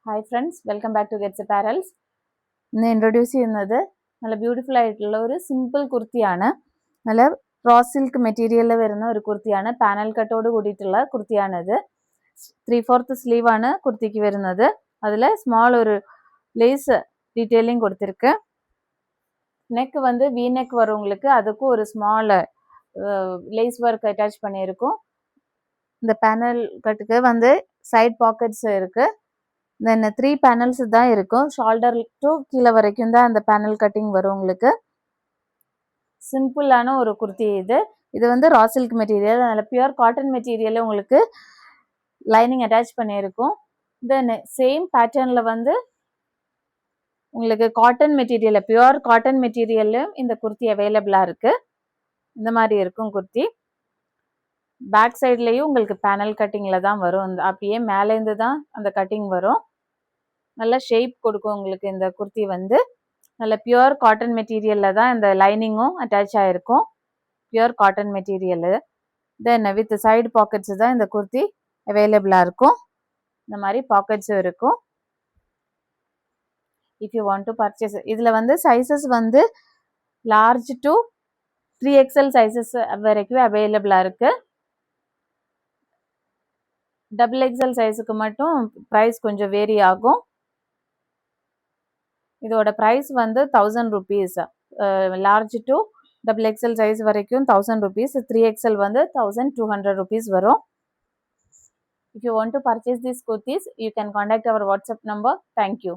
Hi friends, welcome back to Gets Apparels. ഇന്ന് introduce ചെയ്യുന്നത് നല്ല ബ്യൂട്ടിഫുൾ ആയിട്ടുള്ള ഒരു സിമ്പിൾ കുർത്തിയാണ്. നല്ല റോ സിൽക്ക് മെറ്റീരിയലിൽ വരുന്ന ഒരു കുർത്തിയാണ്. പാനൽ കട്ടോട് കൂടിയിട്ടുള്ള കുർത്തിയാണിത്. 3/4 സ്ലീവ് ആണ് കുർത്തിക്ക് വരുന്നത്. അതിൽ സ്മാൾ ഒരു லேஸ் டீட்டெயிலிங் கொடுத்துருக்கு. நெக் வந்து வி நெக் வரும் உங்களுக்கு. அதுக்கும் ஒரு ஸ்மால் லேஸ் ஒர்க் அட்டாச் பண்ணியிருக்கும். இந்த பேனல் கட்டுக்கு வந்து சைட் பாக்கெட்ஸ் இருக்கு. தென் 3 பேனல்ஸ் தான் இருக்கும். ஷோல்டர் டு கீழே வரைக்கும் தான் அந்த பேனல் கட்டிங் வரும் உங்களுக்கு. சிம்பிளான ஒரு குர்த்தி இது. இது வந்து ரா சில்க் மெட்டீரியல், அதில் பியூர் காட்டன் மெட்டீரியல் உங்களுக்கு லைனிங் அட்டாச் பண்ணியிருக்கும். தென் சேம் பேட்டர்னில் வந்து உங்களுக்கு காட்டன் மெட்டீரியல், பியூர் காட்டன் மெட்டீரியல்லும் இந்த குர்த்தி அவைலபிளாக இருக்குது. இந்த மாதிரி இருக்கும் குர்த்தி. பேக் சைட்லேயும் உங்களுக்கு பேனல் கட்டிங்கில் தான் வரும். அப்படியே மேலேருந்து தான் அந்த கட்டிங் வரும். நல்ல ஷேப் கொடுக்கும் உங்களுக்கு இந்த குர்த்தி வந்து. நல்ல பியூர் காட்டன் மெட்டீரியலில் தான் இந்த லைனிங்கும் அட்டாச் ஆகிருக்கும். Pure cotton material. Then with side pockets தான் இந்த குர்த்தி அவைலபிளாக இருக்கும். இந்த மாதிரி பாக்கெட்ஸும் இருக்கும். If you want to purchase, இதில் வந்து சைஸஸ் வந்து லார்ஜ் டு 3XL சைஸஸ் வரைக்கும் அவைலபிளாக இருக்குது. XXL சைஸுக்கு மட்டும் ப்ரைஸ் கொஞ்சம் வேரி ஆகும். இதோட ப்ரைஸ் வந்து 1000 rupees. Large to XXL size வரைக்கும் 1000 rupees. 3XL வந்து 1200 rupees வரும். If you want to purchase these kurtis, you can contact our WhatsApp number. Thank you.